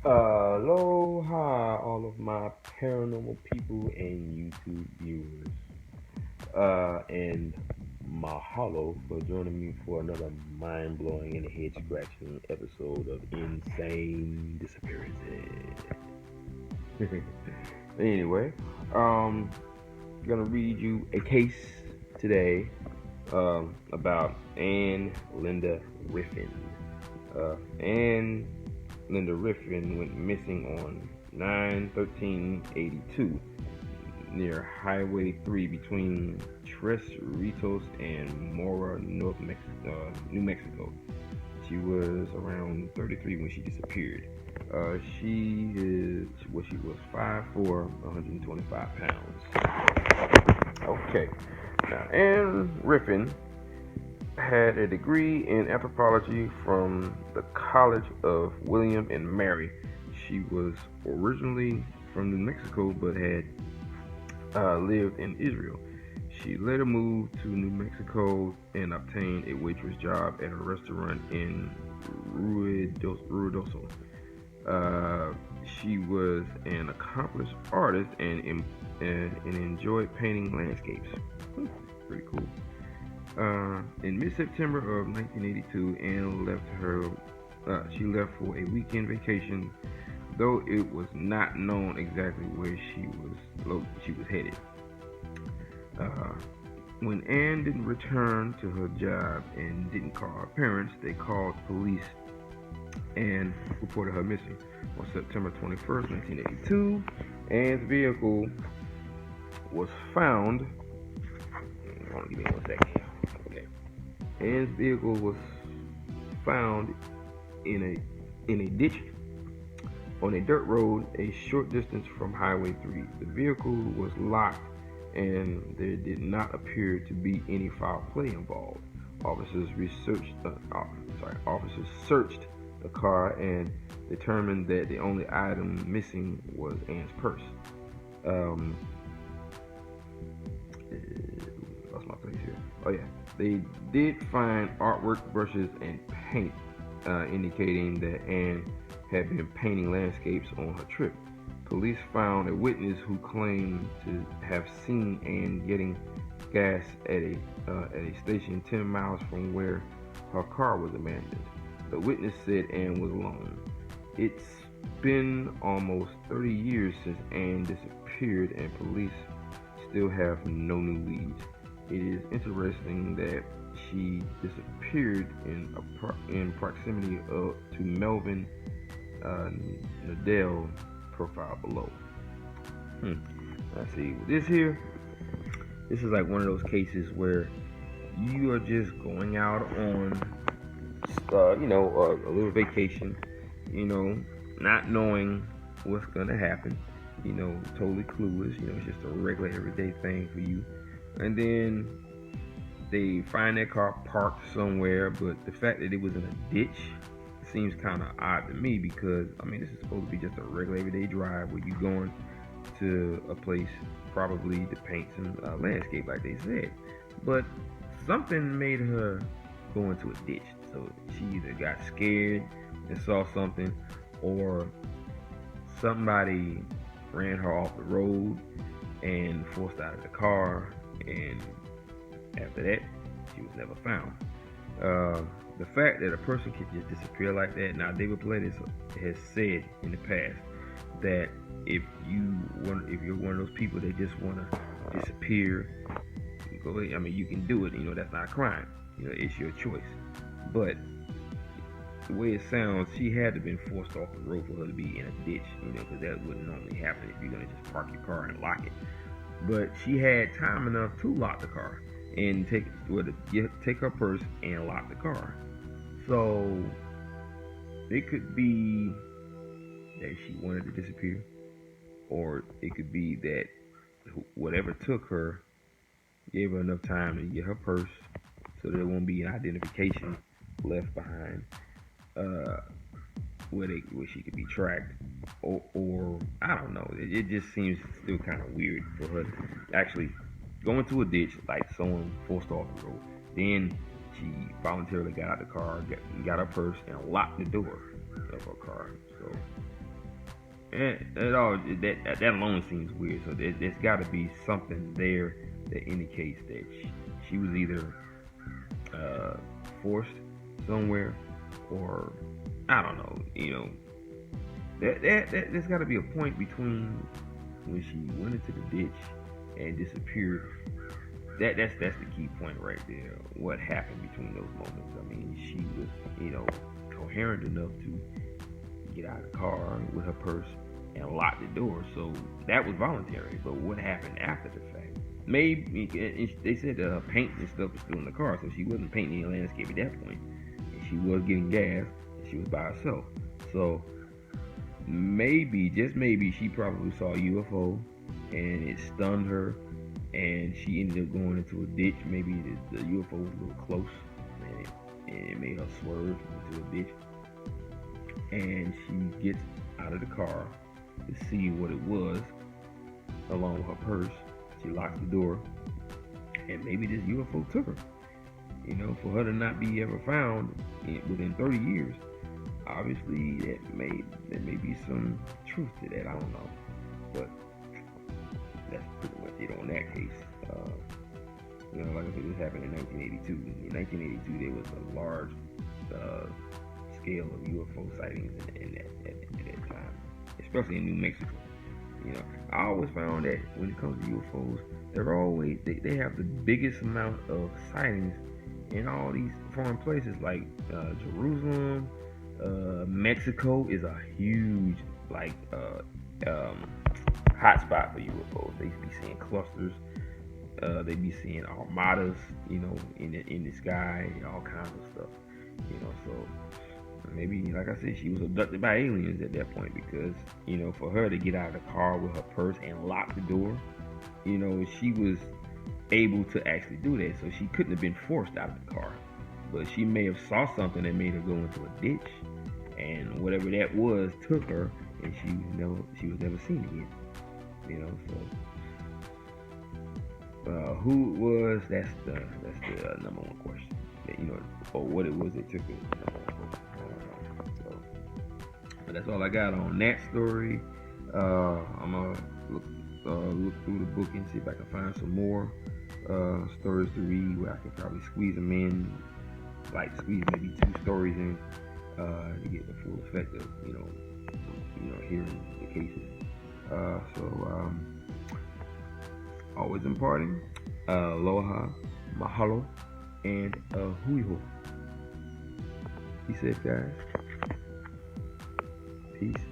Aloha, all of my paranormal people and YouTube viewers. And mahalo for joining me for another mind blowing and head scratching episode of Insane Disappearances. Anyway, um, gonna read you a case today about Ann Linda Riffin. Ann Linda Riffin went missing on 9/13/82 near Highway 3 between Tres Ritos and Moro, New Mexico. She was around 33 when she disappeared. She was 5'4", 125 pounds. Okay. Now, Ann Riffin had a degree in anthropology from the College of William and Mary. She was originally from New Mexico but had lived in Israel. She later moved to New Mexico and obtained a waitress job at a restaurant in Ruidoso. She was an accomplished artist and enjoyed painting landscapes. Pretty cool. In mid-September of 1982, Anne left her. She left for a weekend vacation, though it was not known exactly where she was headed. Uh, when Anne didn't return to her job and didn't call her parents, they called police and reported her missing. On September 21st, 1982, Anne's vehicle was found. Hold on, give me 1 second. Okay. Anne's vehicle was found in a ditch on a dirt road a short distance from Highway 3. The vehicle was locked and there did not appear to be any foul play involved. Officers searched the car and determined that the only item missing was Ann's purse. Lost my place here. Oh yeah, they did find artwork, brushes, and paint, indicating that Anne had been painting landscapes on her trip. Police found a witness who claimed to have seen Anne getting gas at a station 10 miles from where her car was abandoned. The witness said Anne was alone. It's been almost 30 years since Anne disappeared, and police still have no new leads. It is interesting that she disappeared in proximity to Melvin Nadell profile below. Let's see. This is like one of those cases where you are just going out on, a little vacation, not knowing what's gonna happen, totally clueless. It's just a regular everyday thing for you, and then they find that car parked somewhere, but the fact that it was in a ditch seems kind of odd to me because this is supposed to be just a regular everyday drive where you're going to a place probably to paint some landscape like they said, but something made her go into a ditch. So she either got scared and saw something, or somebody ran her off the road and forced out of the car, and after that she was never found. The fact that a person can just disappear like that. Now, David Bledis has said in the past that if you're one of those people that just want to disappear, go ahead. You can do it. That's not a crime. It's your choice. But the way it sounds, she had to have been forced off the road for her to be in a ditch. Because that wouldn't normally happen if you're gonna just park your car and lock it. But she had time enough to lock the car and take her purse and lock the car. So it could be that she wanted to disappear, or it could be that whatever took her gave her enough time to get her purse so there won't be an identification left behind, where she could be tracked, or I don't know. It just seems still kind of weird for her to actually go into a ditch like someone forced off the road. Then she voluntarily got out the car, got her purse, and locked the door of her car. So It all that alone seems weird. So there's got to be something there that indicates that she was either forced somewhere, or I don't know. There's got to be a point between when she went into the ditch and disappeared. That's the key point right there. What happened between those moments? I mean, she was coherent enough to get out of the car with her purse and lock the door, so that was voluntary. But what happened after the fact? Maybe they said paint and stuff was still in the car, so she wasn't painting the landscape at that point, and she was getting gas, and she was by herself. So maybe, just maybe, she probably saw a UFO and it stunned her, and she ended up going into a ditch. Maybe the UFO was a little close, and it made her swerve into a ditch. And she gets out of the car to see what it was, along with her purse. She locks the door, and maybe this UFO took her. For her to not be ever found within 30 years, obviously there may be some truth to that. I don't know, but that's pretty much it on that case. Like I said, this happened in 1982. In 1982, there was a large scale of UFO sightings at that time, especially in New Mexico. I always found that when it comes to UFOs, they're always they have the biggest amount of sightings in all these foreign places, like Jerusalem. Mexico is a huge hotspot for UFOs. They be seeing clusters. They be seeing armadas, in the sky, all kinds of stuff. So maybe, like I said, she was abducted by aliens at that point, because, for her to get out of the car with her purse and lock the door, she was able to actually do that. So she couldn't have been forced out of the car, but she may have saw something that made her go into a ditch, and whatever that was took her, and she was never seen again. So who it was? That's the number one question. Or what it was that took her. But that's all I got on that story. I'm gonna look through the book and see if I can find some more stories to read where I can probably squeeze them in, like squeeze maybe 2 stories in to get the full effect of hearing the cases. Always imparting. Aloha, mahalo, and huiho. Be safe, guys. Peace.